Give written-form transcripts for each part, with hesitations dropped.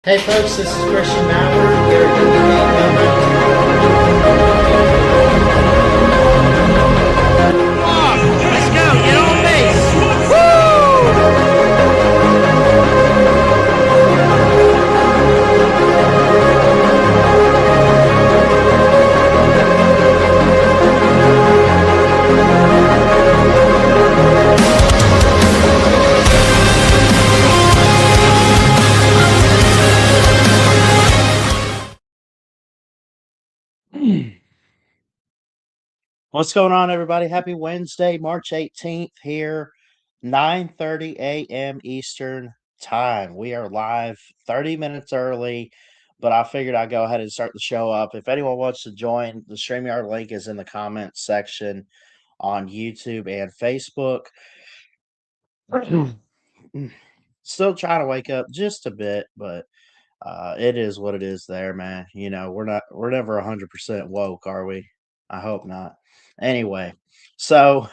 Hey folks, this is Christian Ballard here at Let's go. Get on base. What's going on, everybody? Happy Wednesday, March 18th here, 9:30 a.m. Eastern Time. We are live 30 minutes early, but I figured I'd go ahead and start the show up. If anyone wants to join, the StreamYard link is in the comments section on YouTube and Facebook. Still trying to wake up just a bit, but it is what it is there, man. You know, we're never 100% woke, are we? I hope not. Anyway, so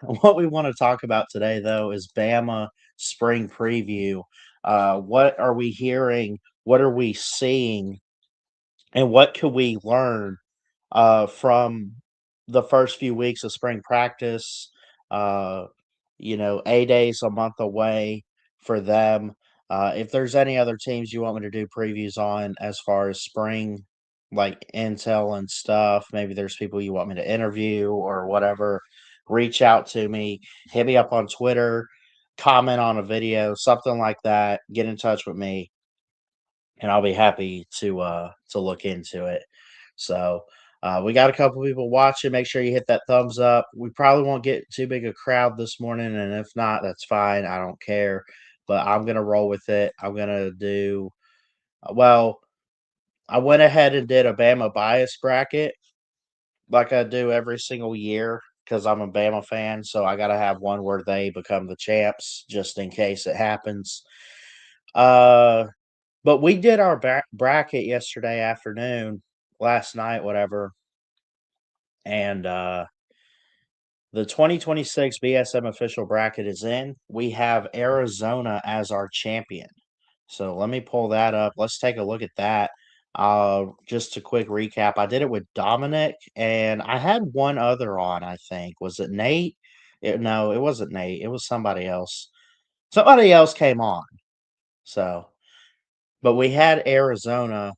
what we want to talk about today, though, is Bama spring preview. What are we hearing? What are we seeing? And what could we learn from the first few weeks of spring practice? Uh, A-Day's a month away for them. If there's any other teams you want me to do previews on as far as spring, like intel and stuff, maybe there's people you want me to interview or whatever, reach out to me, hit me up on Twitter, comment on a video, something like that. Get in touch with me, and I'll be happy to look into it. So we got a couple people watching. Make sure you hit that thumbs up. We probably won't get too big a crowd this morning, and if not, that's fine. I don't care. But I'm gonna roll with it. I'm gonna do well. I went ahead and did a Bama bias bracket like I do every single year because I'm a Bama fan. So I got to have one where they become the champs just in case it happens. But we did our bracket yesterday afternoon, last night, whatever, and the 2026 BSM official bracket is in. We have Arizona as our champion. So let me pull that up. Let's take a look at that. Just a quick recap. I did it with Dominic, and I had one other on, I think. Was it Nate? No, it wasn't Nate. It was somebody else. Somebody else came on. So, but we had Arizona.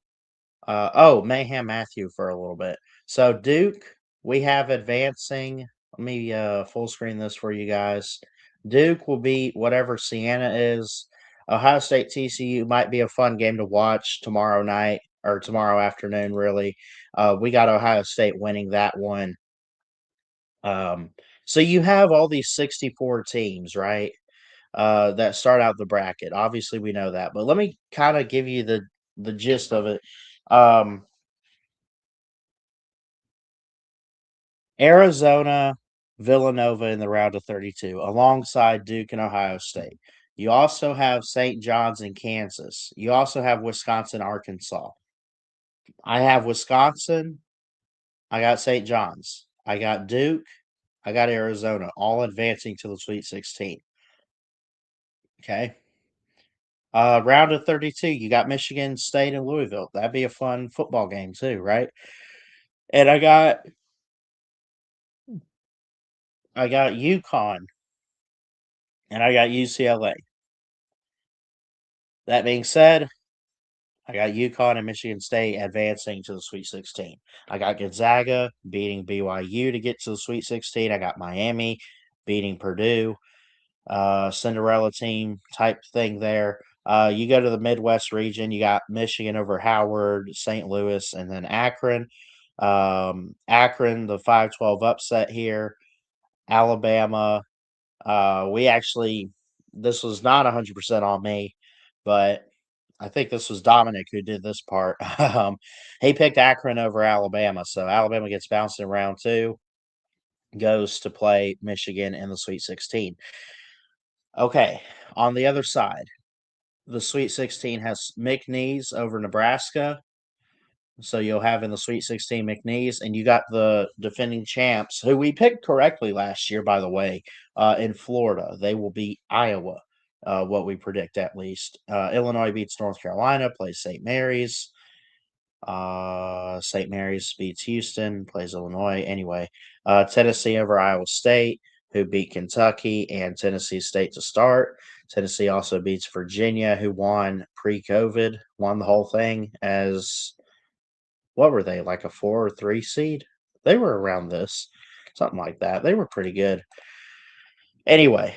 Mayhem Matthew for a little bit. So Duke, we have advancing. Let me full screen this for you guys. Duke will beat whatever Siena is. Ohio State TCU might be a fun game to watch tomorrow night or tomorrow afternoon, really. We got Ohio State winning that one. So you have all these 64 teams, right? That start out the bracket. Obviously, we know that, but let me kind of give you the gist of it. Arizona, Villanova in the round of 32, alongside Duke and Ohio State. You also have St. John's and Kansas. You also have Wisconsin, Arkansas. I have Wisconsin. I got St. John's. I got Duke. I got Arizona, all advancing to the Sweet 16. Okay. Round of 32, you got Michigan State and Louisville. That'd be a fun football game too, right? And I got UConn and I got UCLA. That being said, I got UConn and Michigan State advancing to the Sweet 16. I got Gonzaga beating BYU to get to the Sweet 16. I got Miami beating Purdue. Cinderella team type thing there. You go to the Midwest region, you got Michigan over Howard, St. Louis, and then Akron. Akron, the 5-12 upset here. Alabama. This was not 100% on me, but I think this was Dominic who did this part. He picked Akron over Alabama, so Alabama gets bounced in round 2, goes to play Michigan in the Sweet 16. Okay, on the other side, the Sweet 16 has McNeese over Nebraska. So you'll have in the Sweet 16 McNeese, and you got the defending champs, who we picked correctly last year, by the way, in Florida. They will beat Iowa. what we predict at least. Illinois beats North Carolina, plays St. Mary's. St. Mary's beats Houston, plays Illinois. Anyway, Tennessee over Iowa State, who beat Kentucky and Tennessee State to start. Tennessee also beats Virginia, who won pre-COVID, won the whole thing as what were they, like a 4 or 3 seed? They were around this, something like that. They were pretty good. Anyway,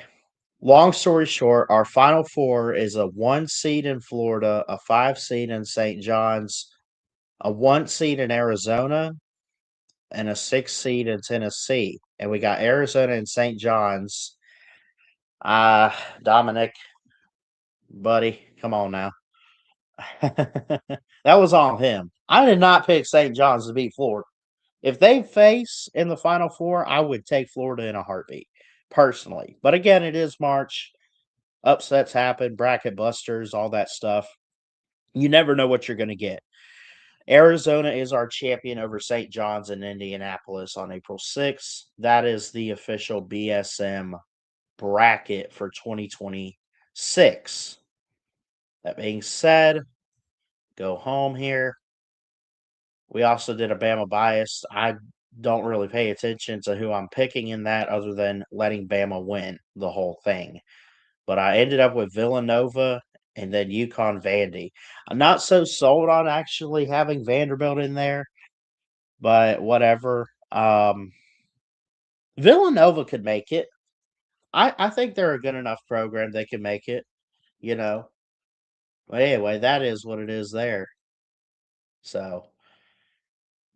long story short, our final four is a 1 seed in Florida, a 5 seed in St. John's, a 1 seed in Arizona, and a 6 seed in Tennessee. And we got Arizona and St. John's. Dominic, buddy, come on now. That was on him. I did not pick St. John's to beat Florida. If they face in the Final Four, I would take Florida in a heartbeat, personally. But again, it is March. Upsets happen, bracket busters, all that stuff. You never know what you're going to get. Arizona is our champion over St. John's in Indianapolis on April 6th. That is the official BSM bracket for 2026. That being said, go home here. We also did a Bama bias. I don't really pay attention to who I'm picking in that other than letting Bama win the whole thing. But I ended up with Villanova and then UConn Vandy. I'm not so sold on actually having Vanderbilt in there, but whatever. Villanova could make it. I think they're a good enough program they can make it, you know. But anyway, that is what it is there. So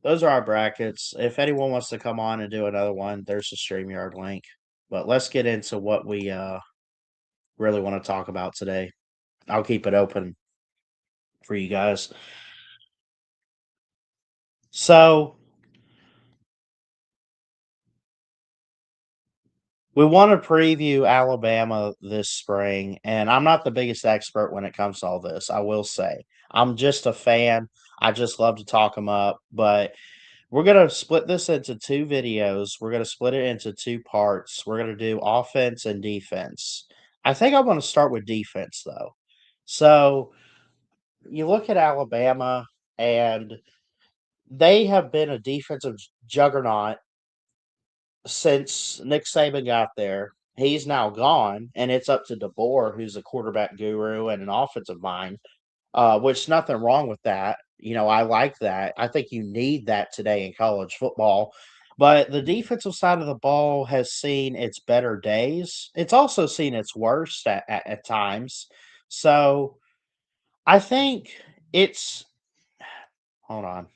those are our brackets. If anyone wants to come on and do another one, there's the StreamYard link. But let's get into what we really want to talk about today. I'll keep it open for you guys. So we want to preview Alabama this spring, and I'm not the biggest expert when it comes to all this, I will say. I'm just a fan. I just love to talk them up, but we're going to split this into 2 videos. We're going to split it into 2 parts. We're going to do offense and defense. I think I want to start with defense, though. So you look at Alabama, and they have been a defensive juggernaut since Nick Saban got there. He's now gone, and it's up to DeBoer, who's a quarterback guru and an offensive mind, which nothing wrong with that. You know, I like that. I think you need that today in college football. But the defensive side of the ball has seen its better days. It's also seen its worst at times. So I think it's hold on.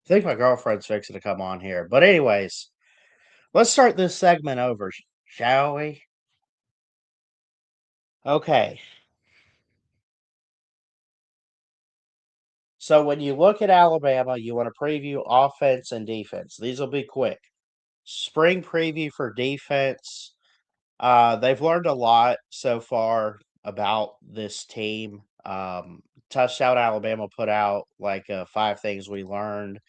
I think my girlfriend's fixing to come on here. But anyways, let's start this segment over, shall we? Okay. So when you look at Alabama, you want to preview offense and defense. These will be quick. Spring preview for defense. They've learned a lot so far about this team. Touchdown Alabama put out like 5 things we learned.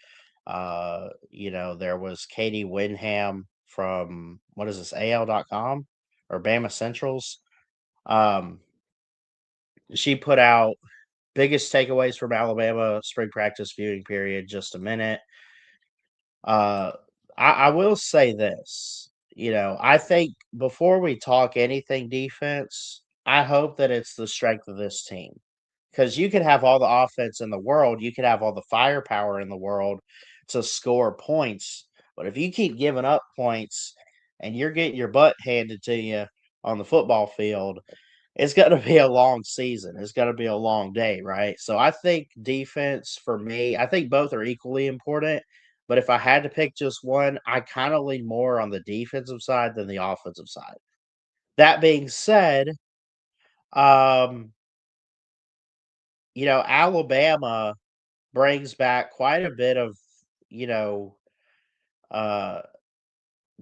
There was Katie Windham from what is this, AL.com or Bama Centrals. Um, she put out biggest takeaways from Alabama spring practice viewing period. Just a minute. Uh, I will say this. I think before we talk anything defense, I hope that it's the strength of this team. Because you could have all the offense in the world, you could have all the firepower in the world to score points. But if you keep giving up points and you're getting your butt handed to you on the football field, it's going to be a long season. It's going to be a long day, right? So I think defense for me, I think both are equally important. But if I had to pick just one, I kind of lean more on the defensive side than the offensive side. That being said, um, Alabama brings back quite a bit of, you know, uh,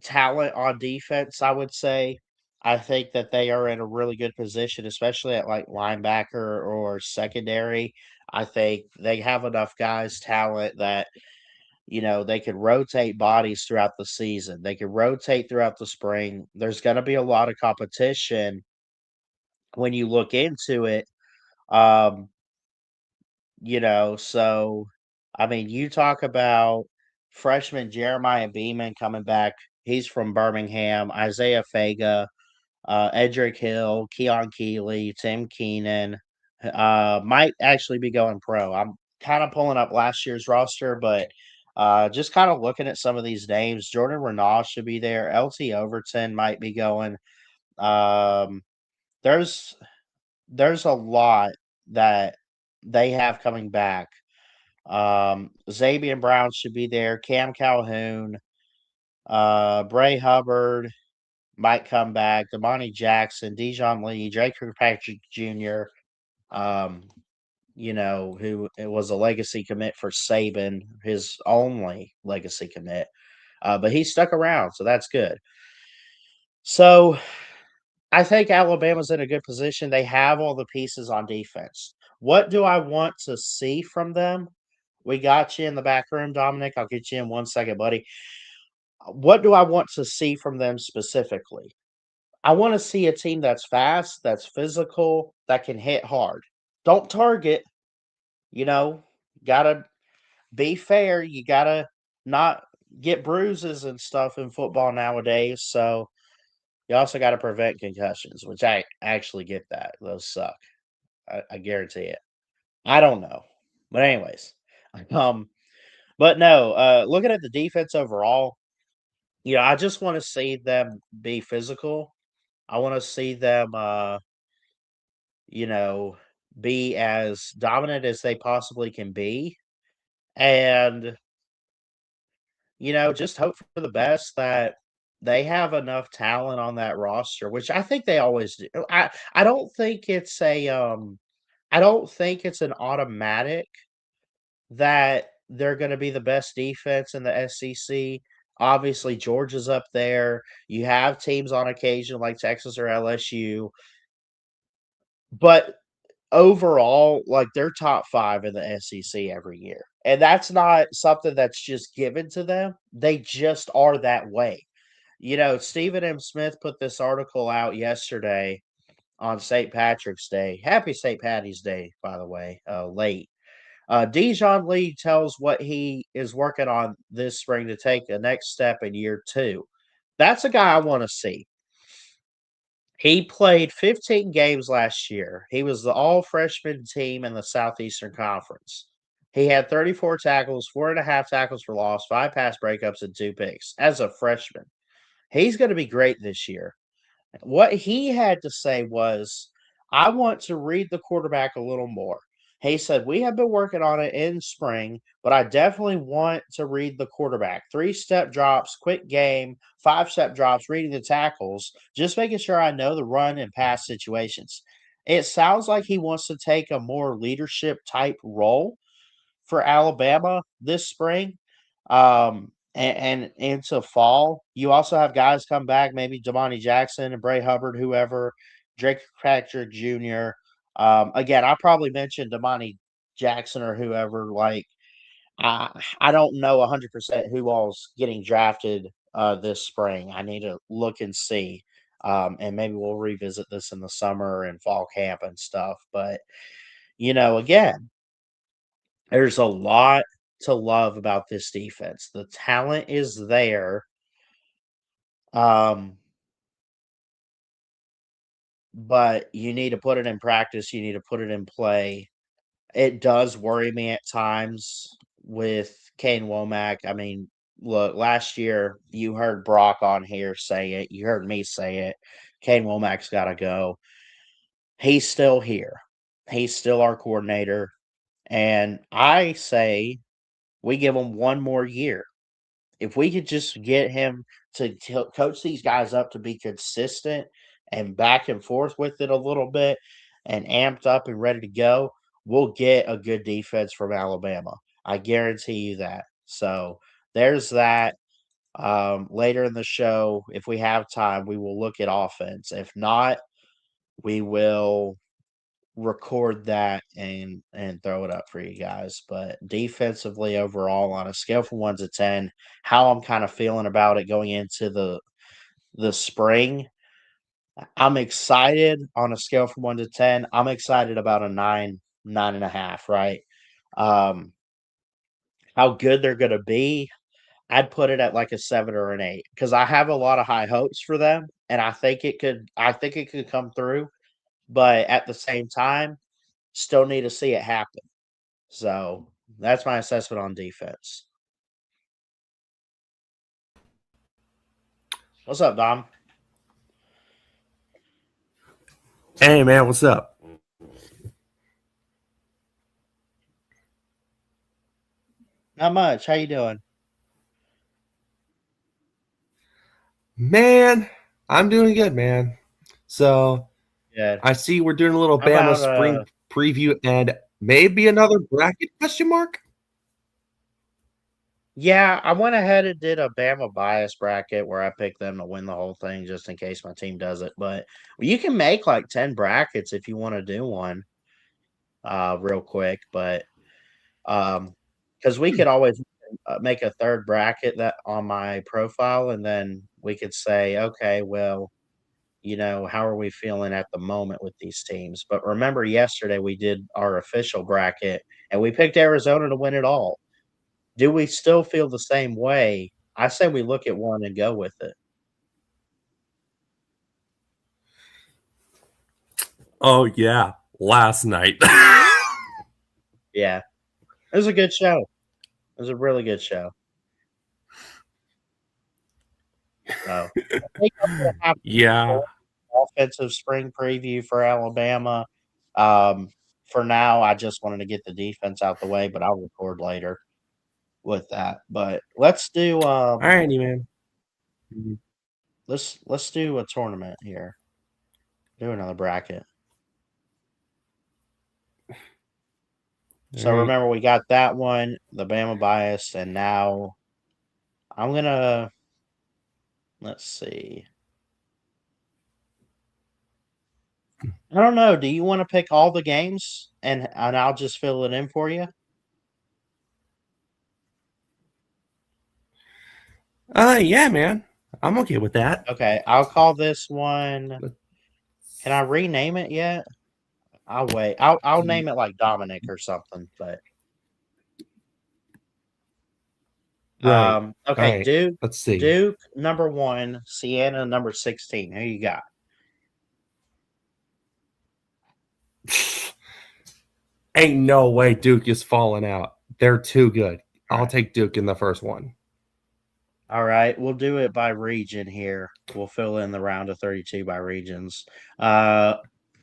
talent on defense, I would say. I think that they are in a really good position, especially at like linebacker or secondary. I think they have enough guys talent that, they could rotate bodies throughout the season. They could rotate throughout the spring. There's going to be a lot of competition when you look into it. Um, so I mean, you talk about freshman Jeremiah Beeman coming back. He's from Birmingham. Isaiah Faga, Edric Hill, Keon Keeley, Tim Keenan, might actually be going pro. I'm kind of pulling up last year's roster, but just kind of looking at some of these names. Jordan Renaud should be there. LT Overton might be going. Um, there's there's a lot that they have coming back. Xavier Brown should be there. Cam Calhoun, Bray Hubbard might come back. Damani Jackson, Dijon Lee, Drake Kirkpatrick Jr., um, who it was a legacy commit for Saban, his only legacy commit. But he stuck around, so that's good. So I think Alabama's in a good position. They have all the pieces on defense. What do I want to see from them? We got you in the back room, Dominic. I'll get you in 1 second, buddy. What do I want to see from them specifically? I want to see a team that's fast, that's physical, that can hit hard. Don't target, you know, gotta be fair. You gotta not get bruises and stuff in football nowadays. So you also got to prevent concussions, which I actually get that. Those suck. I guarantee it. I don't know. But anyways, um, but no, looking at the defense overall, I just want to see them be physical. I want to see them, you know, be as dominant as they possibly can be. And, just hope for the best that they have enough talent on that roster, which I think they always do. I don't think it's I don't think it's an automatic that they're going to be the best defense in the SEC. Obviously, Georgia's up there. You have teams on occasion like Texas or LSU, but overall, like they're top 5 in the SEC every year. And that's not something that's just given to them. They just are that way. Stephen M. Smith put this article out yesterday on St. Patrick's Day. Happy St. Patty's Day, by the way, late. Dijon Lee tells what he is working on this spring to take the next step in year 2. That's a guy I want to see. He played 15 games last year. He was the all freshman team in the Southeastern Conference. He had 34 tackles, 4.5 tackles for loss, 5 pass breakups, and 2 picks as a freshman. He's going to be great this year. What he had to say was, I want to read the quarterback a little more. He said, "We have been working on it in spring, but I definitely want to read the quarterback. 3-step drops, quick game, 5-step drops, reading the tackles, just making sure I know the run and pass situations." It sounds like he wants to take a more leadership type role for Alabama this spring. And into fall, you also have guys come back, maybe Damani Jackson and Bray Hubbard, whoever, Drake Patrick Jr. Again, I probably mentioned Damani Jackson or whoever. Like, I don't know 100% who all's getting drafted this spring. I need to look and see. And maybe we'll revisit this in the summer and fall camp and stuff. But, again, there's a lot to love about this defense. The talent is there. Um, but you need to put it in practice. You need to put it in play. It does worry me at times with Kane Womack. I mean, look, last year you heard Brock on here say it. You heard me say it. Kane Womack's got to go. He's still here. He's still our coordinator. And I say we give him one more year. If we could just get him to coach these guys up to be consistent and back and forth with it a little bit and amped up and ready to go, we'll get a good defense from Alabama. I guarantee you that. So there's that. Later in the show, if we have time, we will look at offense. If not, we will record that and throw it up for you guys. But defensively overall, on a scale from 1 to 10, how I'm kind of feeling about it going into the spring, I'm excited on a scale from 1 to 10. I'm excited about a 9, 9.5, right? Um, how good they're gonna be, I'd put it at like a 7 or an 8 because I have a lot of high hopes for them and I think it could come through, but at the same time, still need to see it happen. So that's my assessment on defense. What's up, Dom? Hey man, what's up? Not much. How you doing? Man, I'm doing good, man. So Good. I see we're doing a little How Bama about spring preview and maybe another bracket question mark? yeah, I went ahead and did a Bama bias bracket where I picked them to win the whole thing just in case my team does it. But you can make like 10 brackets if you want to do one real quick. But because we could always make a third bracket that on my profile, and then we could say, okay, well, how are we feeling at the moment with these teams? But remember, yesterday we did our official bracket and we picked Arizona to win it all. Do we still feel the same way? I say we look at one and go with it. Oh yeah, last night. Yeah. It was a good show. It was a really good show. So I think I'm gonna have to Yeah. record offensive spring preview for Alabama. For now, I just wanted to get the defense out the way, but I'll record later with that. But let's do Alrighty, man. let's do a tournament here. Do another bracket. So All right. remember, we got that one, the Bama bias, and now I'm gonna let's see. I don't know. Do you want to pick all the games and I'll just fill it in for you? Yeah, man. I'm okay with that. Okay, I'll call this one. Can I rename it yet? I'll wait. I'll name it like Dominic or something. But Right. okay, All right. Duke Let's see. Duke number 1, Siena number 16. Who you got? Ain't no way Duke is falling out. They're too good. All I'll right. take Duke in the first one. All right, we'll do it by region here. We'll fill in the round of 32 by regions.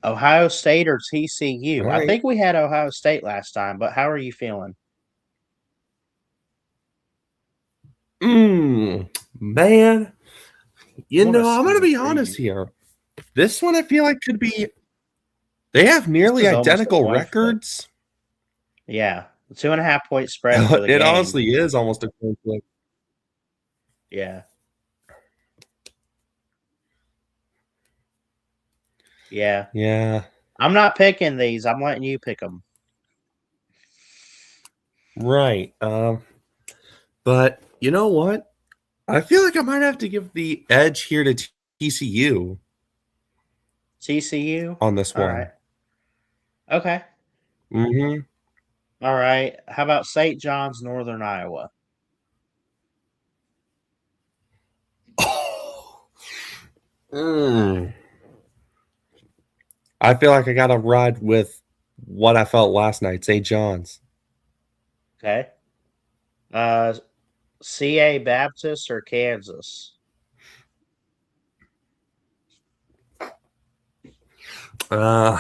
Ohio State or TCU? All I right. think we had Ohio State last time, but how are you feeling? Man, I want to I'm see going to the be honest preview. here. This one I feel like could be. They have This nearly is almost a identical coin flip. records. Yeah, 2.5-point spread for the It game. honestly is almost a coin flip. Yeah. Yeah. Yeah, I'm not picking these. I'm letting you pick them. right. But you know what? I feel like I might have to give the edge here to TCU TCU? on this All right. one. Okay. Mm-hmm. All right. How about St. John's, Northern Iowa? I feel like I got to ride with what I felt last night, St. John's. Okay. CA Baptist or Kansas? I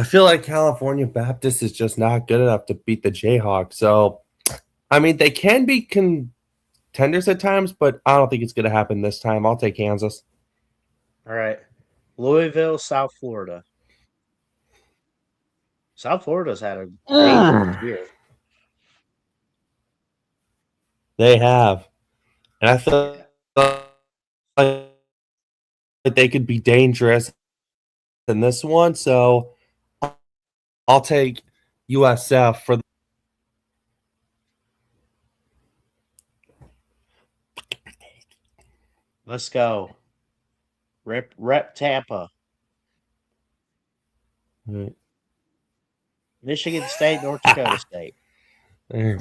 feel like California Baptist is just not good enough to beat the Jayhawks. So, I mean, they can be contenders at times, but I don't think it's going to happen this time. I'll take Kansas. All right. Louisville, South Florida. South Florida's had a dangerous year. They have. And I feel Yeah. like they could be dangerous in this one. So, I'll take USF for. Let's go. Rep Tampa. Right. Michigan State, North Dakota State. There.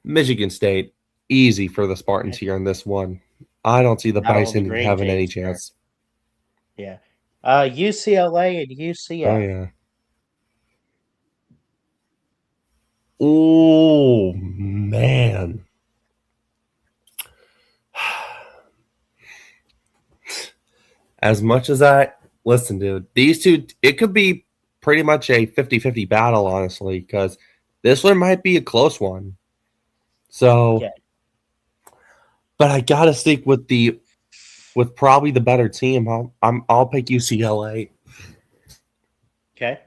Michigan State, easy for the Spartans here in this one. I don't see the Not all the Bison green having any teams there. chance. Yeah. UCLA and Oh, UCF. yeah. Oh, man. As much as listen, dude, these two, it could be pretty much a 50-50 battle, honestly, because this one might be a close one. So, Yeah. but I gotta stick with probably the better team. I'll pick UCLA. Okay.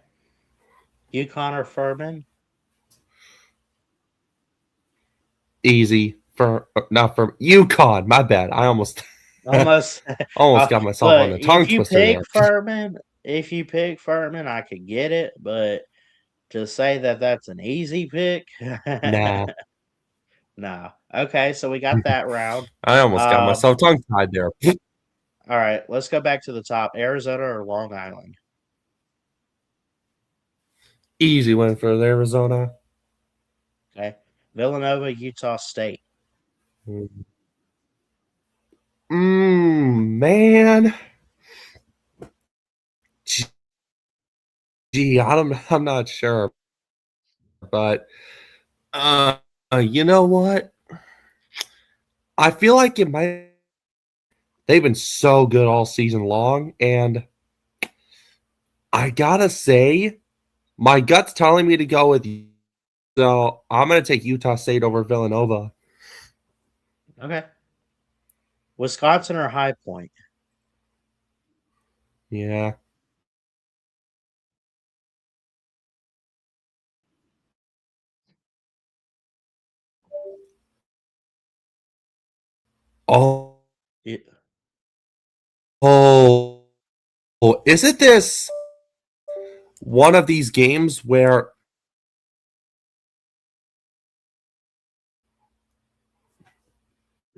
UConn or Furman? Easy for not for UConn. My bad. I almost Almost. got myself on But the tongue twister there. If you pick Furman, I could get it. But to say that that's an easy pick, Nah, no. Okay, so we got that round. I almost got Um, myself tongue tied there. all right, let's go back to the top. Arizona or Long Island? Easy win for Arizona. Okay. Villanova, Utah State. Man. Gee, I'm not sure, but you know what? I feel like it might. They've been so good all season long, and I gotta say, my gut's telling me to go with. So I'm gonna take Utah State over Villanova. Okay. Wisconsin or High Point? Yeah. Oh, Yeah. oh, isn't this one of these games where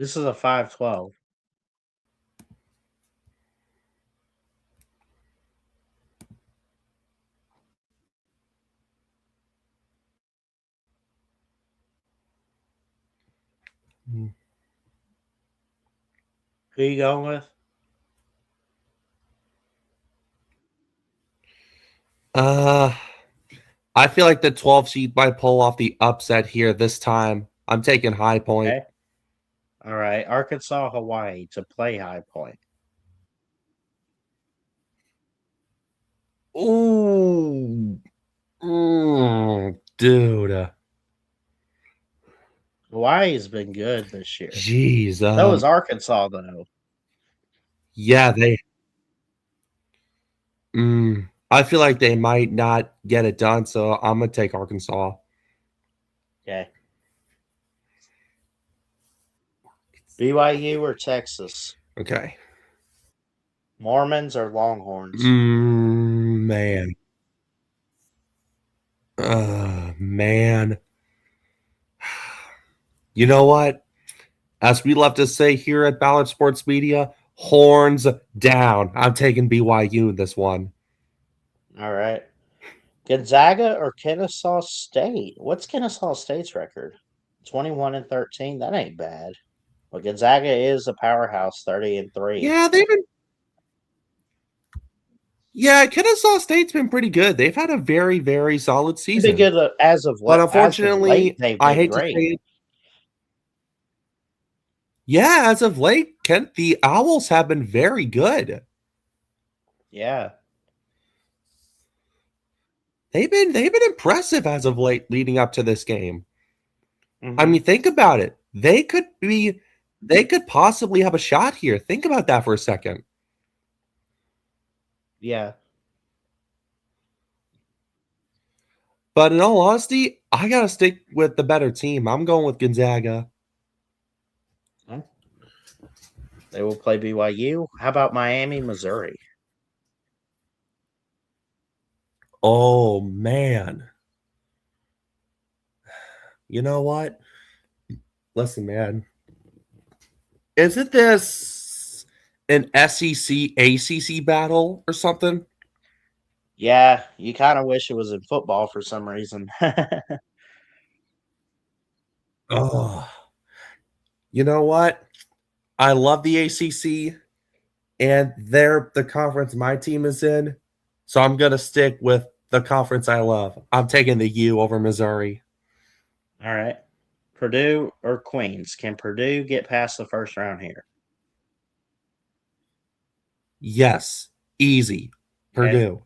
This is a 5-12. Who you going with? I feel like the 12 seed might pull off the upset here this time. I'm taking High Point. Okay. All right. Arkansas, Hawaii to play High Point. Ooh. Dude. Hawaii's been good this year. Jeez. That was Arkansas, though. Yeah, they. I feel like they might not get it done, so I'm gonna take Arkansas. Okay. BYU or Texas? Okay. Mormons or Longhorns? Man. Man. You know what? As we love to say here at Ballard Sports Media, horns down. I'm taking BYU in this one. All right. Gonzaga or Kennesaw State? What's Kennesaw State's record? 21-13. That ain't bad. But Gonzaga is a powerhouse, 30-3. Yeah, they've been. Yeah, Kennesaw State's been pretty good. They've had a very, very solid They've season. been good as of But late. unfortunately, They've I been hate great. to say it. Yeah, as of late, Kent, the Owls have been very good. Yeah. They've been impressive as of late leading up to this game. Mm-hmm. I mean, think about it. They could possibly have a shot here. Think about that for a second. Yeah. But in all honesty, I got to stick with the better team. I'm going with Gonzaga. They will play BYU. How about Miami, Missouri? Oh, man. You know what? Listen, man. Isn't this an SEC ACC battle or something? Yeah, you kind of wish it was in football for some reason. Oh, you know what? I love the ACC, and they're the conference my team is in. So I'm going to stick with the conference I love. I'm taking the U over Missouri. All right. Purdue or Queens? Can Purdue get past the first round here? Yes, easy. Okay. Purdue.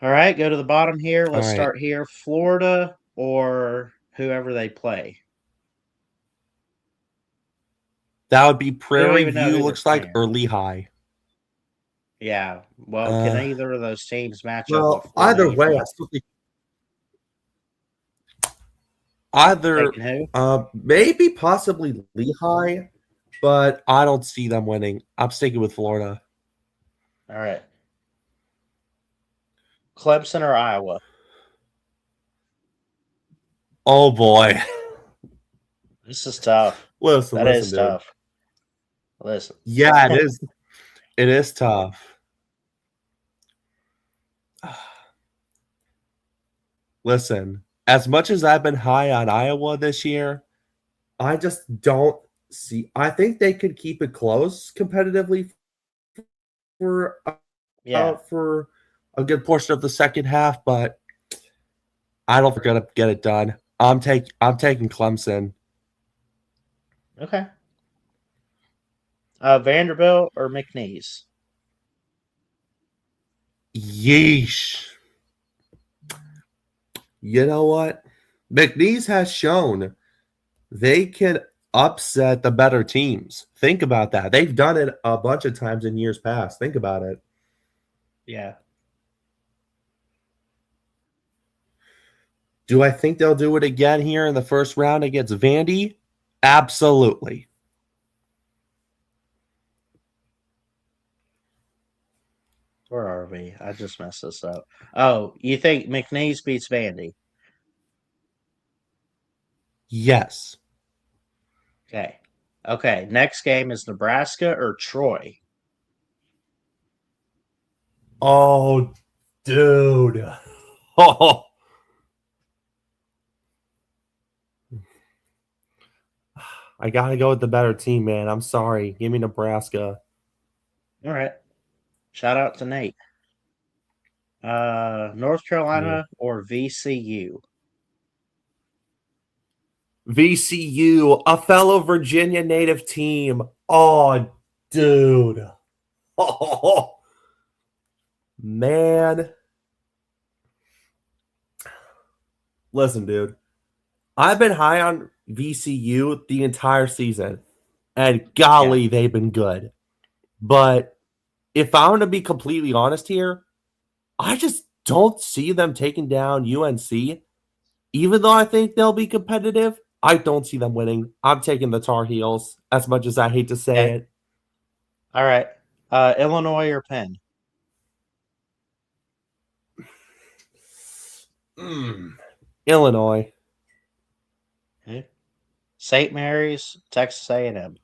All right, go to the bottom here. Let's All right. start here. Florida or whoever they play. That would be We don't Prairie even know View, who looks they're like, playing. or Lehigh. Yeah. Well, can either of those teams match up with Well, Florida? either way, I still think either Taking who? maybe possibly Lehigh, but I don't see them winning. I'm sticking with Florida. All right. Clemson or Iowa? Oh boy. This is tough. Listen, That is dude. tough. Listen. Yeah, it is. It is tough. Listen, as much as I've been high on Iowa this year, I just don't see. I think they could keep it close competitively for for a good portion of the second half, but I don't think they're gonna get it done. I'm taking Clemson. Okay. Vanderbilt or McNeese? Yeesh. You know what? McNeese has shown they can upset the better teams. Think about that. They've done it a bunch of times in years past. Think about it. Yeah. Do I think they'll do it again here in the first round against Vandy? Absolutely. Where are we? I just messed this up. Oh, you think McNeese beats Vandy? Yes. Okay. Okay. Next game is Nebraska or Troy. Oh, dude. Oh. I got to go with the better team, man. I'm sorry. Give me Nebraska. All right. Shout out to Nate. North Carolina or VCU? VCU, a fellow Virginia native team. Oh, dude. Oh, man. Listen, dude. I've been high on VCU the entire season, and golly, they've been good. But if I'm going to be completely honest here, I just don't see them taking down UNC. Even though I think they'll be competitive, I don't see them winning. I'm taking the Tar Heels, as much as I hate to say it. All right. Illinois or Penn? Illinois. Okay. St. Mary's, Texas A&M.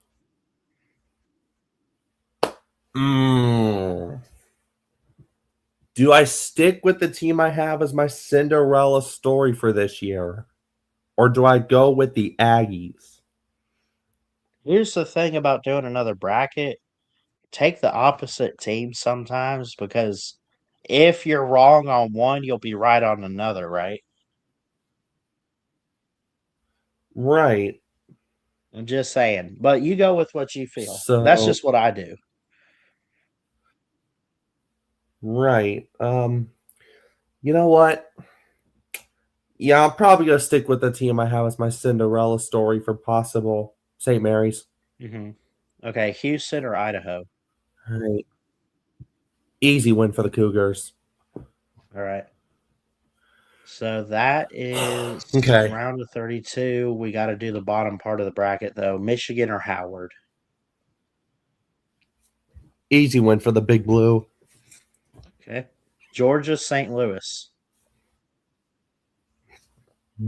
Do I stick with the team I have as my Cinderella story for this year? Or do I go with the Aggies? Here's the thing about doing another bracket. Take the opposite team sometimes, because if you're wrong on one, you'll be right on another, right? Right. I'm just saying. But you go with what you feel. So, That's just what I do. right. You know what? Yeah, I'm probably going to stick with the team I have as my Cinderella story for possible St. Mary's. Mm-hmm. Okay, Houston or Idaho? All right. Easy win for the Cougars. All right. So that is Okay. round of 32. We got to do the bottom part of the bracket, though. Michigan or Howard? Easy win for the Big Blue. Okay. Georgia, St. Louis.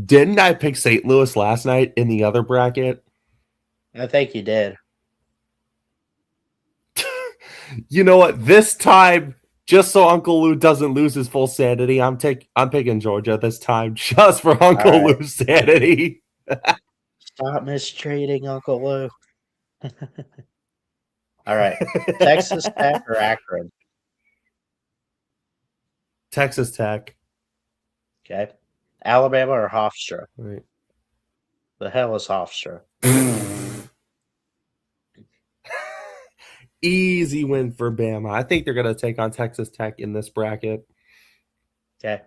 Didn't I pick St. Louis last night in the other bracket? I think you did. You know what? This time, just so Uncle Lou doesn't lose his full sanity, I'm picking Georgia this time, just for Uncle right. Lou's sanity. Stop mistreating Uncle Lou. All right. Texas Tech or Akron? Texas Tech. Okay. Alabama or Hofstra? Right. The hell is Hofstra? Easy win for Bama. I think they're going to take on Texas Tech in this bracket. Okay.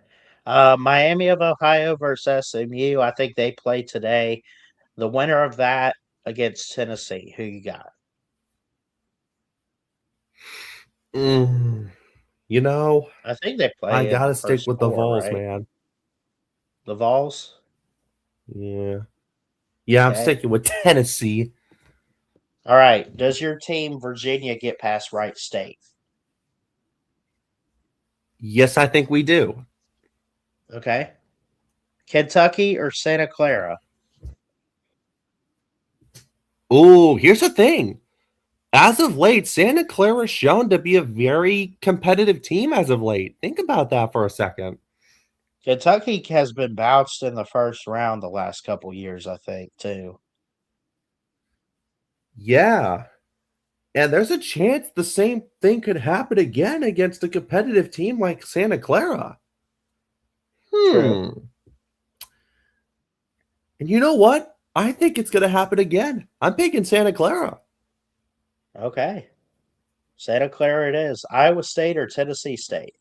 Miami of Ohio versus SMU. I think they play today. The winner of that against Tennessee. Who you got? You know, I think they play. I in got to the stick first with the four, Vols, right? man. The Vols? Yeah. Yeah, I'm Okay. sticking with Tennessee. All right. Does your team, Virginia, get past Wright State? Yes, I think we do. Okay. Kentucky or Santa Clara? Oh, here's the thing. As of late, Santa Clara's shown to be a very competitive team as of late. Think about that for a second. Kentucky has been bounced in the first round the last couple years, I think, too. Yeah. And there's a chance the same thing could happen again against a competitive team like Santa Clara. True. And you know what? I think it's going to happen again. I'm picking Santa Clara. Okay. Santa Clara it is. Iowa State or Tennessee State?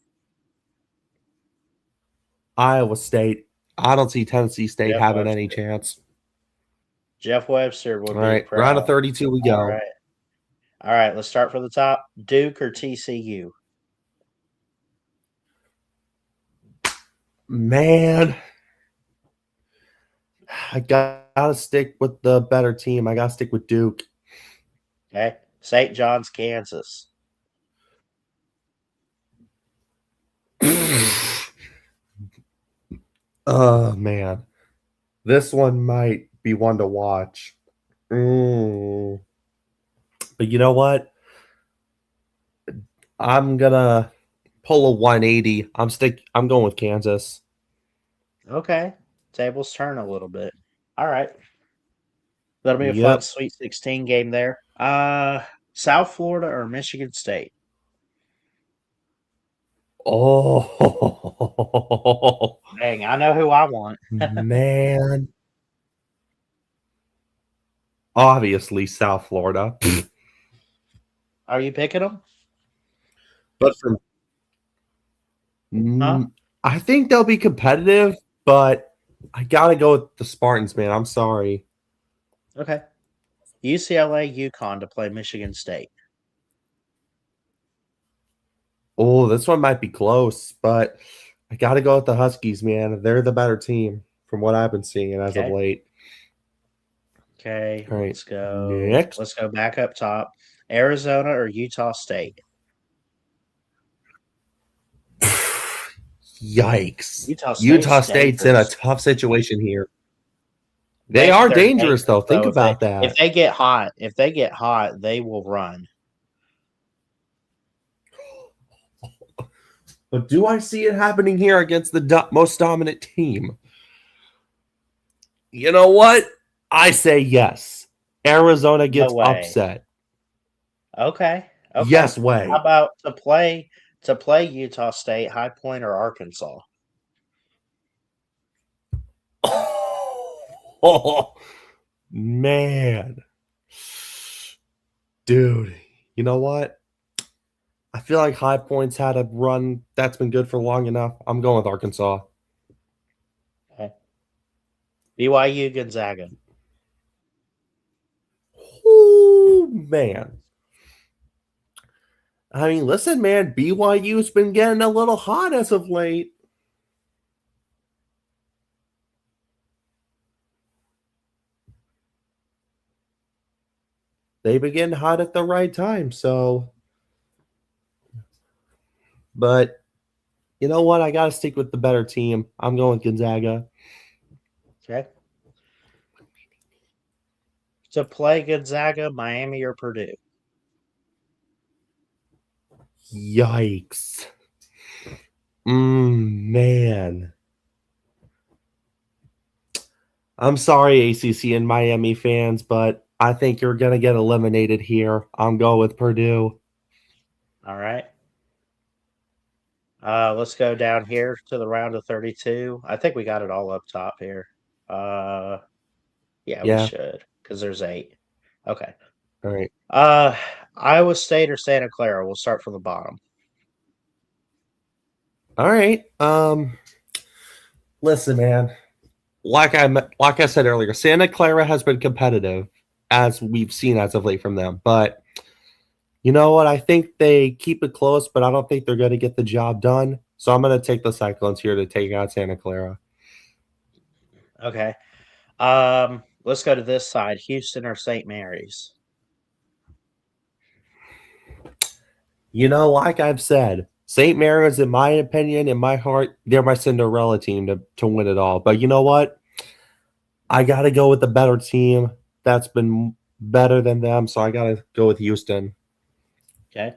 Iowa State. I don't see Tennessee State Jeff having Webster. any chance. Jeff Webster would All be right, proud. round of 32 we go. All right, let's start from the top. Duke or TCU? Man, I gotta stick with the better team. I gotta stick with Duke. Okay. St. John's, Kansas. Oh man, this one might be one to watch. But you know what? I'm gonna pull a 180. I'm going with Kansas. Okay. Tables turn a little bit. All right. That'll be a fun Yep. Sweet 16 game there. South Florida or Michigan State? Oh Dang, I know who I want. man. obviously South Florida. Are you picking them? But for Huh? I think they'll be competitive, but I gotta go with the Spartans, man. I'm sorry. Okay. UCLA, UConn to play Michigan State. Oh, this one might be close, but I gotta go with the Huskies, man. They're the better team from what I've been seeing as of Okay. late. Okay, All right, let's go. next. Let's go back up top. Arizona or Utah State? Yikes. Utah Utah State's State's in a dangerous. tough situation here. They are They're dangerous, though. dangerous Think though. about If that. they get hot, they will run. But do I see it happening here against the most dominant team? You know what? I say yes. Arizona No gets way. upset. Okay. Okay. Yes How way. about to play Utah State, High Point, or Arkansas? Oh, man. Dude, you know what? I feel like High Point's had a run that's been good for long enough. I'm going with Arkansas. Okay. BYU, Gonzaga. Ooh, man. I mean, listen, man, BYU's been getting a little hot as of late. They begin hot at the right time, so. But you know what? I got to stick with the better team. I'm going Gonzaga. Okay. To play Gonzaga, Miami, or Purdue? Yikes. Man. I'm sorry, ACC and Miami fans, but I think you're going to get eliminated here. I'm going with Purdue. All right. Let's go down here to the round of 32. I think we got it all up top here. Uh, yeah, we Yeah. should because there's 8. Okay. All right. Uh, Iowa State or Santa Clara? We'll start from the bottom. All right. Listen, man. Like I said earlier, Santa Clara has been competitive as we've seen as of late from them. But you know what? I think they keep it close, but I don't think they're going to get the job done. So I'm going to take the Cyclones here to take out Santa Clara. Okay. Let's go to this side. Houston or St. Mary's? You know, like I've said, St. Mary's, in my opinion, in my heart, they're my Cinderella team to win it all. But you know what? I got to go with the better team that's been better than them. So I got to go with Houston. Okay.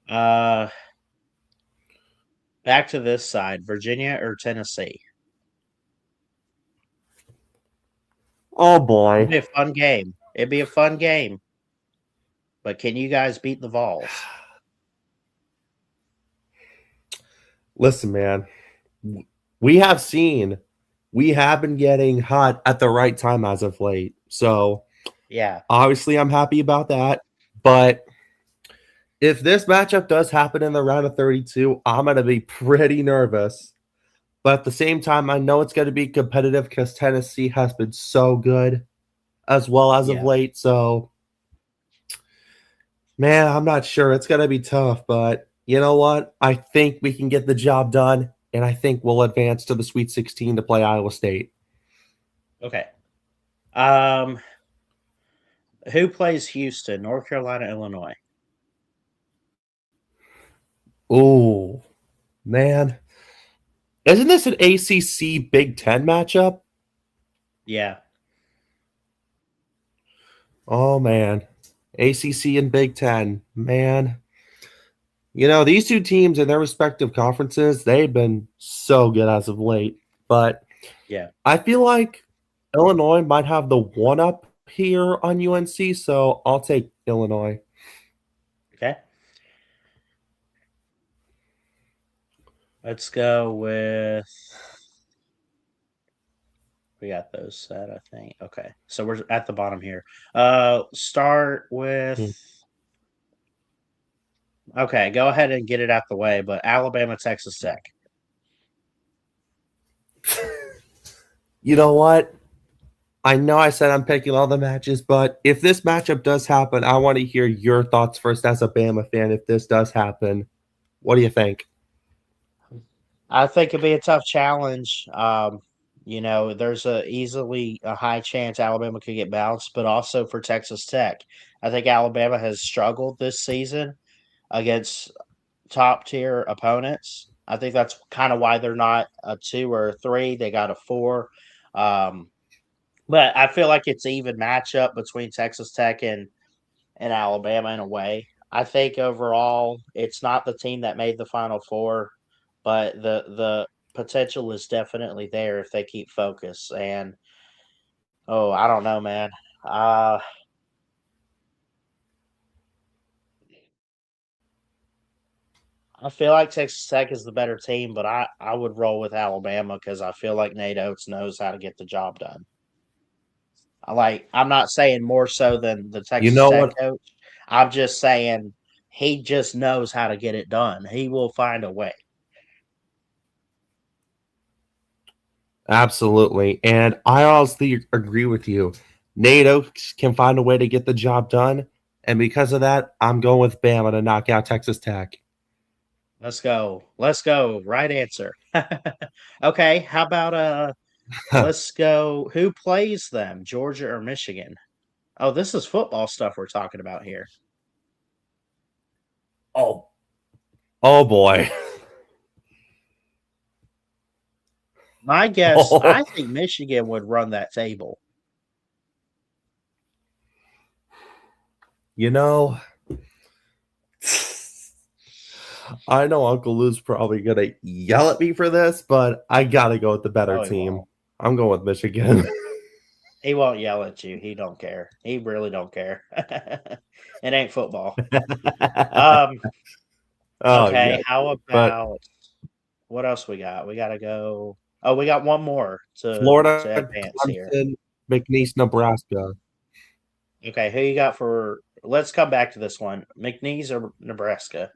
Uh, back to this side. Virginia or Tennessee? Oh, It'd boy. be a fun game. It'd be a fun game. But can you guys beat the Vols? Listen, man, we have been getting hot at the right time as of late. So Yeah. obviously, I'm happy about that. But if this matchup does happen in the round of 32, I'm going to be pretty nervous. But at the same time, I know it's going to be competitive because Tennessee has been so good as well as of Yeah. late. So, man, I'm not sure. It's going to be tough. But you know what? I think we can get the job done. And I think we'll advance to the Sweet 16 to play Iowa State. Okay. Um, who plays Houston? North Carolina, Illinois? Oh, man. Isn't this an ACC Big Ten matchup? Yeah. Oh, man. ACC and Big Ten. Man. You know, these two teams in their respective conferences, they've been so good as of late. But Yeah. I feel like Illinois might have the one up here on UNC, so I'll take Illinois. Okay. Let's go with We got those set, I think. Okay. So we're at the bottom here. Start with okay, go ahead and get it out the way, but Alabama, Texas Tech. You know what? I know I said I'm picking all the matches, but if this matchup does happen, I want to hear your thoughts first as a Bama fan. If this does happen, what do you think? I think it'd be a tough challenge. There's easily a high chance Alabama could get bounced, but also for Texas Tech. I think Alabama has struggled this season against top tier opponents. I think that's kind of why they're not a 2 or a 3. They got a 4. Um, but I feel like it's an even matchup between Texas Tech and Alabama in a way. I think overall it's not the team that made the Final Four, but the potential is definitely there if they keep focus. And I don't know, man. Uh, I feel like Texas Tech is the better team, but I would roll with Alabama because I feel like Nate Oates knows how to get the job done. I'm not saying more so than the You Texas know Tech what? coach. I'm just saying he just knows how to get it done. He will find a way. Absolutely. And I honestly agree with you. Nate Oates can find a way to get the job done. And because of that, I'm going with Bama to knock out Texas Tech. Let's go. Let's go. Right answer. Okay, how about let's go. Who plays them? Georgia or Michigan? Oh, this is football stuff we're talking about here. Oh. Oh boy. My guess, I think Michigan would run that table. You know, I know Uncle Lou's probably gonna yell at me for this, but I gotta go with the better Oh, he team. won't. I'm going with Michigan. He won't yell at you. He don't care. He really don't care. It ain't football. Um, Oh yeah, okay, how but about what else we got? We gotta go. Oh, we got one more to Florida, advance here. Clemson, McNeese, Nebraska. Okay, who you got for let's come back to this one. McNeese or Nebraska?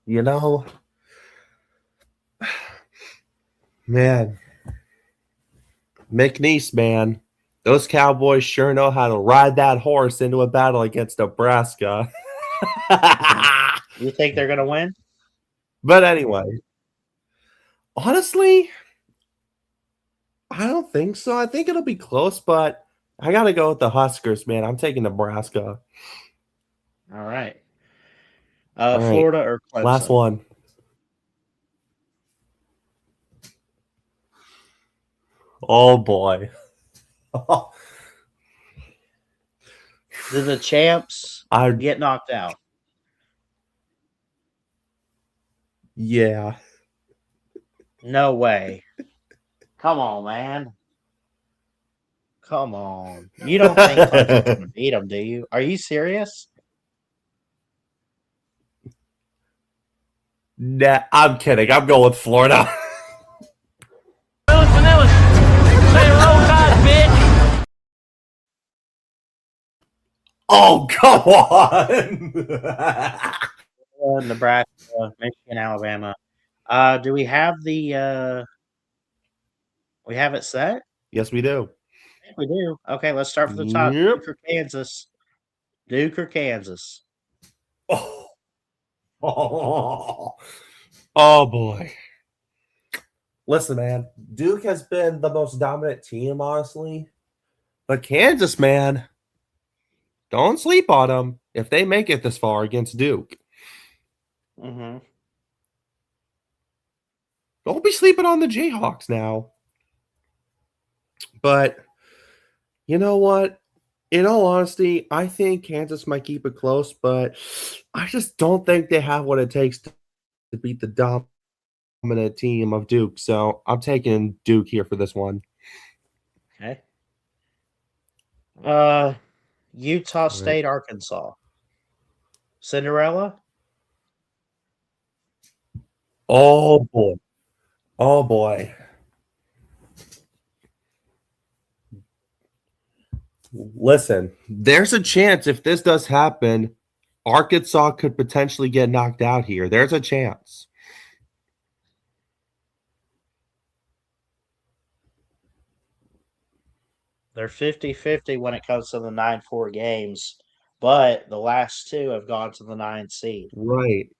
You know, man, McNeese, man, those Cowboys sure know how to ride that horse into a battle against Nebraska. You think they're gonna win? But anyway, honestly, I don't think so. I think it'll be close, but I gotta go with the Huskers, man. I'm taking Nebraska. All right. All right, Florida or last Clemson? one. Oh boy. Do the champs I get knocked out? yeah. No way. Come on, man. Come on. You don't think Clemson's gonna beat them, do you? Are you serious? Nah, I'm kidding. I'm going with Florida. Willis Vanillis. Say roll tide, bitch. Oh, come on. Nebraska, Michigan, Alabama. Do we have the we have it set? Yes, we do. I think we do. Okay, let's start from the top. Yep. Duke or Kansas? Duke or Kansas? Oh, oh, oh boy. Listen, man, Duke has been the most dominant team, honestly. But Kansas, man, don't sleep on them if they make it this far against Duke. Mm-hmm. Don't be sleeping on the Jayhawks now. But you know what? In all honesty, I think Kansas might keep it close, but I just don't think they have what it takes to beat the dominant team of Duke. So I'm taking Duke here for this one. Okay. Utah All right. State, Arkansas. Cinderella? Oh boy. Oh boy. Listen, there's a chance if this does happen, Arkansas could potentially get knocked out here. There's a chance. They're 50-50 when it comes to the 9-4 games, but the last two have gone to the 9 seed. Right.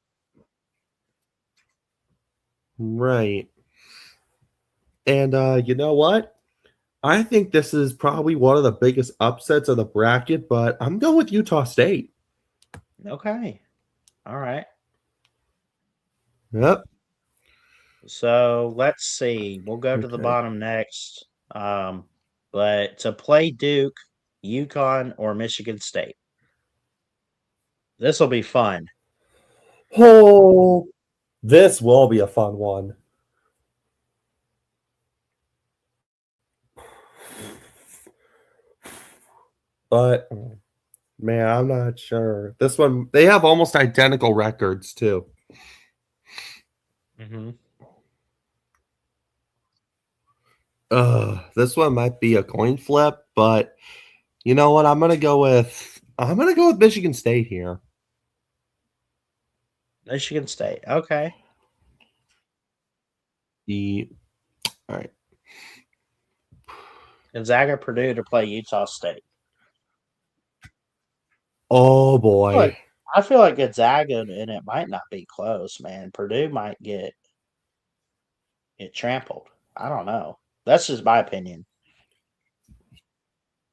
Right. And you know what? I think this is probably one of the biggest upsets of the bracket, but I'm going with Utah State. Okay. All right. Yep. So let's see. We'll go to the Okay. bottom next. But to play Duke, UConn, or Michigan State. This will be fun. Oh, this will be a fun one. But man, I'm not sure. This one, they have almost identical records too. Mm-hmm. This one might be a coin flip, but you know what? I'm gonna go with Michigan State here. Michigan State. Okay. All right. Gonzaga, Purdue to play Utah State. Oh boy. I feel like Gonzaga, and it might not be close, man. Purdue might get trampled. I don't know. That's just my opinion.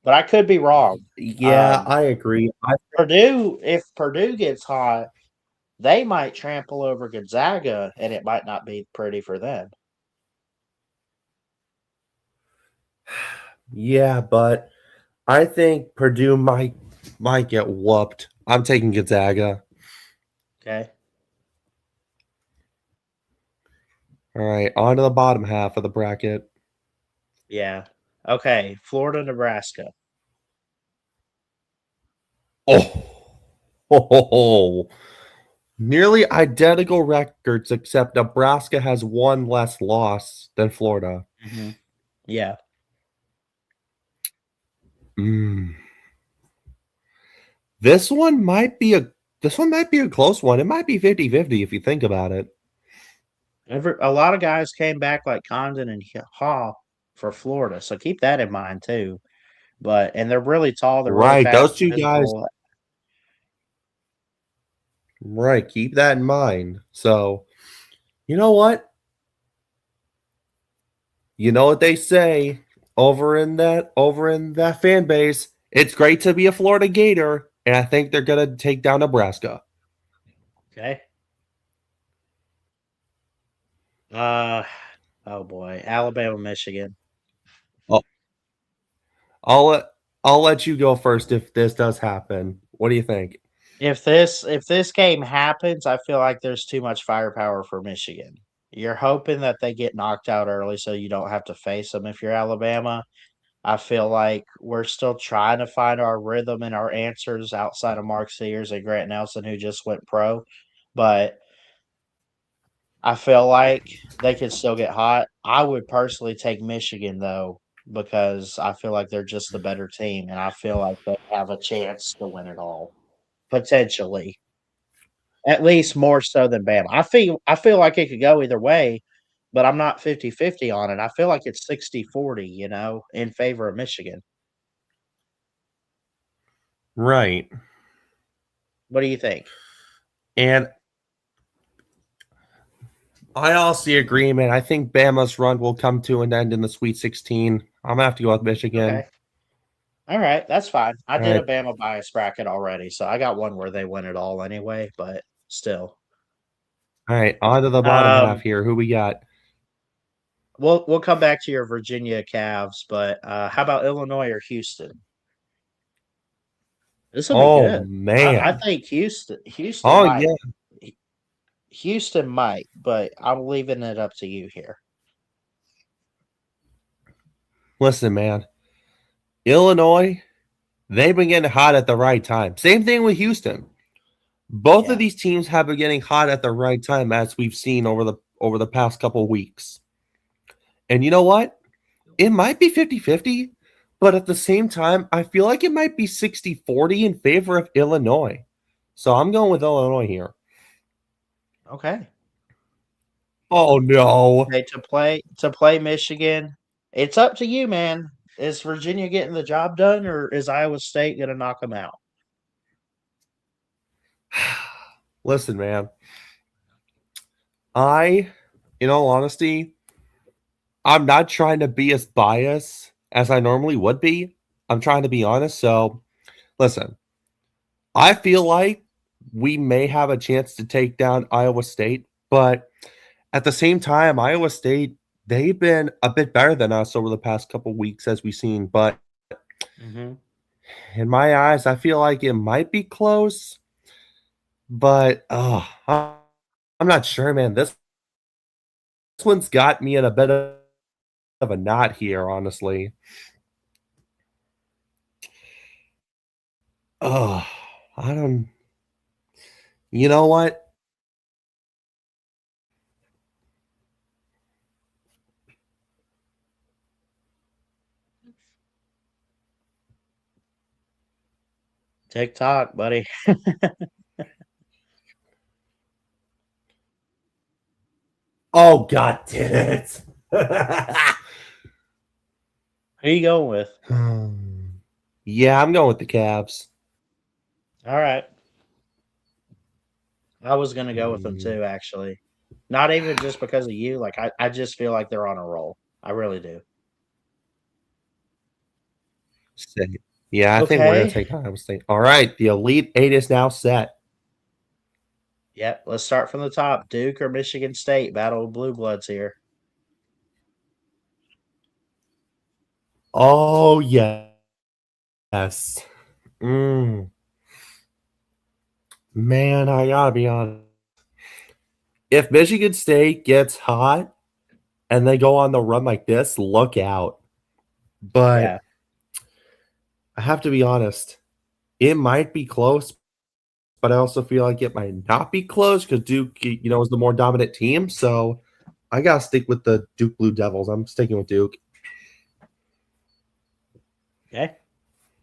But I could be wrong. Yeah, I agree. If Purdue gets hot, they might trample over Gonzaga, and it might not be pretty for them. Yeah, but I think Purdue might get whooped. I'm taking Gonzaga. Okay. All right, on to the bottom half of the bracket. Yeah. Okay. Florida, Nebraska. Oh. Nearly identical records, except Nebraska has one less loss than Florida. Mm-hmm. Yeah. This one might be a close one. It might be 50-50 if you think about it. A lot of guys came back like Condon and Hall for Florida, so keep that in mind too. And they're really tall. They're really Right, fast, those two guys. physical. Right, keep that in mind. So, you know what? You know what they say over in that fan base. It's great to be a Florida Gator, and I think they're gonna take down Nebraska. Okay. Oh boy, Alabama, Michigan. Oh, I'll let you go first if this does happen. What do you think? If this game happens, I feel like there's too much firepower for Michigan. You're hoping that they get knocked out early so you don't have to face them if you're Alabama. I feel like we're still trying to find our rhythm and our answers outside of Mark Sears and Grant Nelson, who just went pro. But I feel like they can still get hot. I would personally take Michigan, though, because I feel like they're just the better team, and I feel like they have a chance to win it all, potentially. At least more so than Bama. I feel like it could go either way, but I'm not 50-50 on it. I feel like it's 60-40, in favor of Michigan. Right. What do you think? And I also agree, man. I think Bama's run will come to an end in the Sweet 16. I'm going to have to go with Michigan. Okay. All right, that's fine. I did a Bama bias bracket already, so I got one where they win it all anyway, but still. All right, on to the bottom half here. Who we got? We'll come back to your Virginia Cavs, but how about Illinois or Houston? This will be good. Man. I think Houston Oh, might. yeah. Houston might, but I'm leaving it up to you here. Listen, man. Illinois, they've been getting hot at the right time. Same thing with Houston. Both of these teams have been getting hot at the right time, as we've seen over the over the past couple of weeks. And you know what? It might be 50-50, but at the same time, I feel like it might be 60-40 in favor of Illinois. So I'm going with Illinois here. Okay. Oh no. Okay, to play Michigan, it's up to you, man. Is Virginia getting the job done, or is Iowa State going to knock them out? Listen, man. In all honesty, I'm not trying to be as biased as I normally would be. I'm trying to be honest. So, listen, I feel like we may have a chance to take down Iowa State, but at the same time, Iowa State, they've been a bit better than us over the past couple weeks, as we've seen. But in my eyes, I feel like it might be close. But I'm not sure, man. This one's got me in a bit of a knot here, honestly. Oh, I don't. You know what? TikTok, buddy. Oh, God damn it. Who you going with? Yeah, I'm going with the Cavs. All right. I was going to go with them too, actually. Not even just because of you. Like, I just feel like they're on a roll. I really do. Yeah, I think we're going to Okay. take Iowa State. All right, the Elite Eight is now set. Yep. Let's start from the top. Duke or Michigan State? Battle of Blue Bloods here. Oh, yes. Man, I gotta be honest. If Michigan State gets hot and they go on the run like this, look out. But Yeah. I have to be honest. It might be close, but I also feel like it might not be close because Duke, is the more dominant team. So I gotta stick with the Duke Blue Devils. I'm sticking with Duke. Okay.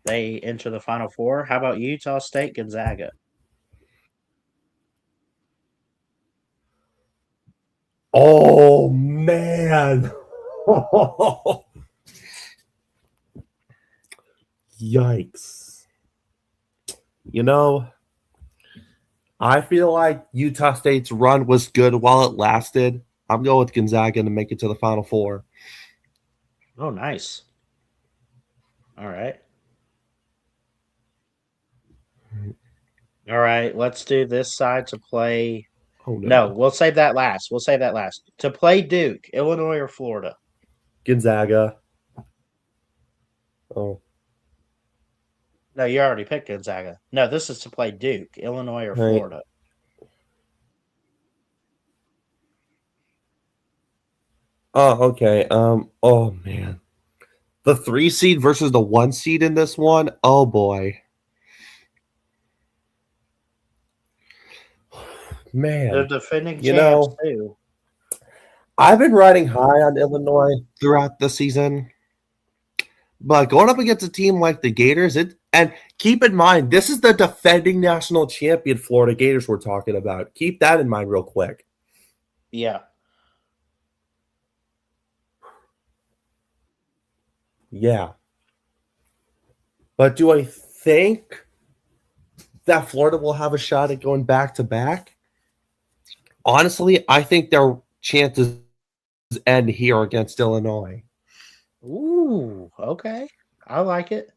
They enter the Final Four. How about Utah State, Gonzaga? Oh man. Yikes. I feel like Utah State's run was good while it lasted. I'm going with Gonzaga to make it to the Final Four. Oh, nice. All right. All right. Let's do this side to play. Oh No, we'll save that last. To play Duke, Illinois or Florida? Gonzaga. Oh. No, you already picked Gonzaga. No, this is to play Duke, Illinois or Right. Florida. Oh, okay. Oh man. The 3 seed versus the 1 seed in this one. Oh boy. Man. They're defending champs too. I've been riding high on Illinois throughout the season. But going up against a team like the Gators, and keep in mind, this is the defending national champion Florida Gators we're talking about. Keep that in mind real quick. Yeah. Yeah. But do I think that Florida will have a shot at going back to back? Honestly, I think their chances end here against Illinois. Ooh, okay. I like it.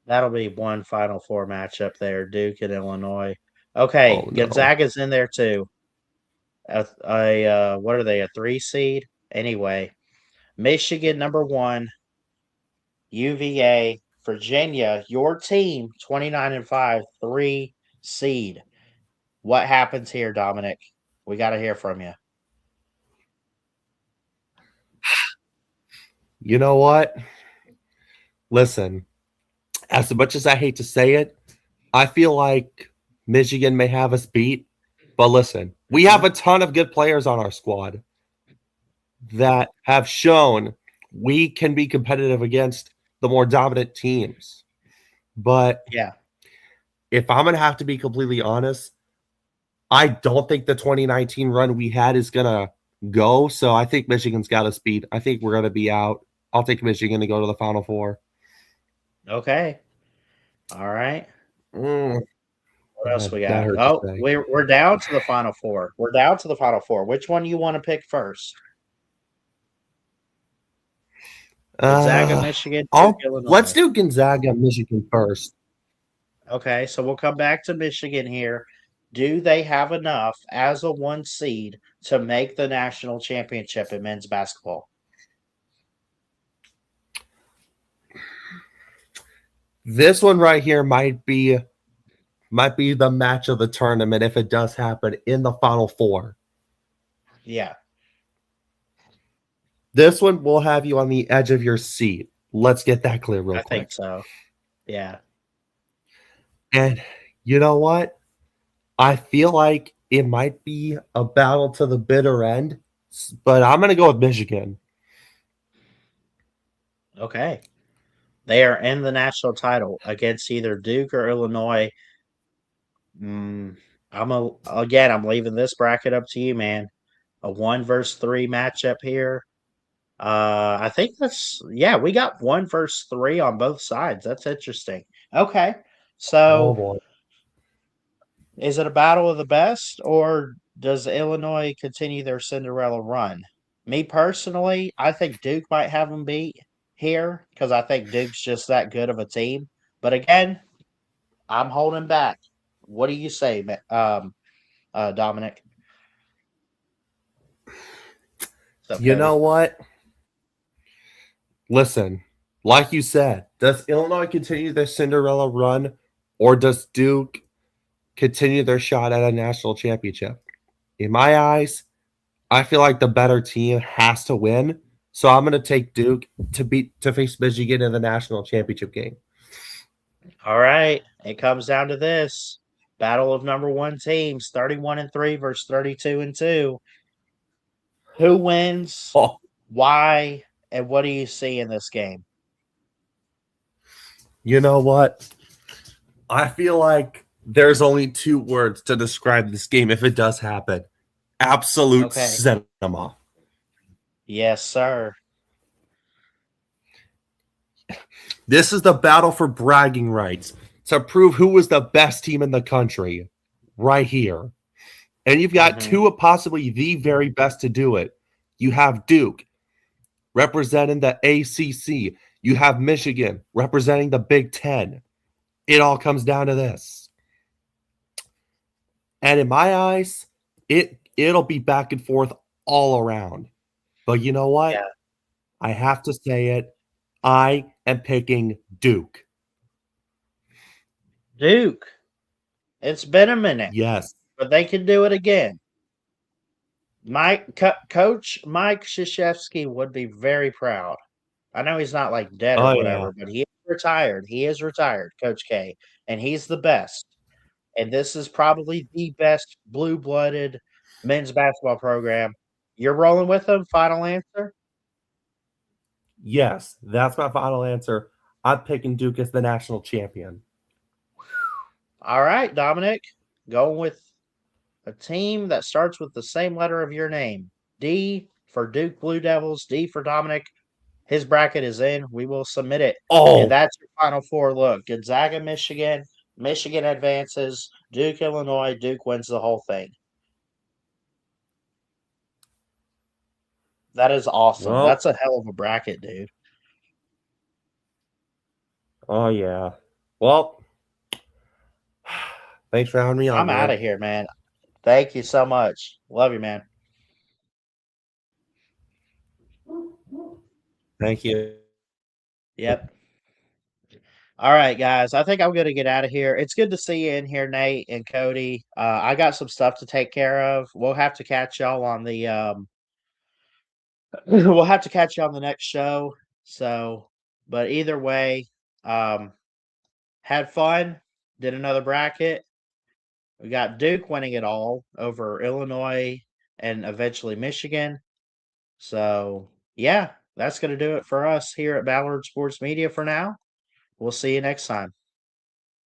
That'll be one Final Four matchup there, Duke and Illinois. Okay, Oh, no. Gonzaga's in there too. What are they? A 3 seed? Anyway, Michigan number 1, UVA, Virginia, your team, 29-5, 3 seed. What happens here, Dominic? We got to hear from you. You know what? Listen, as much as I hate to say it, I feel like Michigan may have us beat, But listen, we have a ton of good players on our squad that have shown we can be competitive against the more dominant teams. But Yeah. if I'm going to have to be completely honest, I don't think the 2019 run we had is going to go. So I think Michigan's got us beat. I think we're going to be out. I'll take Michigan to go to the Final Four. Okay. All right. Mm, What else we that got? hurt to Oh, say. we're down to the Final Four. We're down to the Final Four. Which one you want to pick first? Gonzaga, Michigan, Duke, Let's Illinois. do Gonzaga, Michigan first. Okay, so we'll come back to Michigan here. Do they have enough as a 1 seed to make the national championship in men's basketball? This one right here might be the match of the tournament if it does happen in the Final Four. Yeah. This one will have you on the edge of your seat. Let's get that clear real I quick. think so. Yeah. And you know what? I feel like it might be a battle to the bitter end, but I'm going to go with Michigan. Okay. They are in the national title against either Duke or Illinois. I'm leaving this bracket up to you, man. A 1 versus 3 matchup here. I think we got 1 versus 3 on both sides. That's interesting. Okay. Oh So boy. is it a battle of the best, or does Illinois continue their Cinderella run? Me personally, I think Duke might have them beat here because I think Duke's just that good of a team. But again, I'm holding back. What do you say, Dominic? So, You Cody. know what? Listen, like you said, does Illinois continue their Cinderella run, or does Duke continue their shot at a national championship? In my eyes, I feel like the better team has to win. So I'm going to take Duke to face Michigan in the national championship game. All right, it comes down to this battle of number 1 teams, 31-3 versus 32-2. Who wins? Oh, Why? And what do you see in this game? you know what? I feel like there's only 2 words to describe this game if it does happen. Absolute cinema. Yes, sir. This is the battle for bragging rights to prove who was the best team in the country right here. And you've got 2 of possibly the very best to do it. You have Duke representing the ACC. You have Michigan representing the Big Ten. It all comes down to this. And in my eyes, it'll be back and forth all around. But you know what? Yeah. I have to say it. I am picking Duke. Duke. It's been a minute. Yes. But they can do it again. Coach Mike Krzyzewski would be very proud. I know he's not like dead or whatever, but he is retired. He is retired, Coach K, and he's the best. And this is probably the best blue-blooded men's basketball program. You're rolling with them? Final answer? Yes, that's my final answer. I'm picking Duke as the national champion. All right, Dominic. Going with a team that starts with the same letter of your name. D for Duke Blue Devils, D for Dominic. His bracket is in. We will submit it. Oh, And that's your Final Four look. Gonzaga, Michigan. Michigan advances. Duke, Illinois. Duke wins the whole thing. That is awesome. well, That's a hell of a bracket, dude. oh yeah. Well, thanks for having me on. I'm out of here, man. Thank you so much. Love you, man. Thank you. Yep. All right, guys. I think I'm going to get out of here. It's good to see you in here, Nate and Cody. I got some stuff to take care of. We'll have to catch y'all on the we'll have to catch you on the next show. So, but either way, had fun. Did another bracket. We got Duke winning it all over Illinois and eventually Michigan. So, yeah, that's going to do it for us here at Ballard Sports Media for now. We'll see you next time.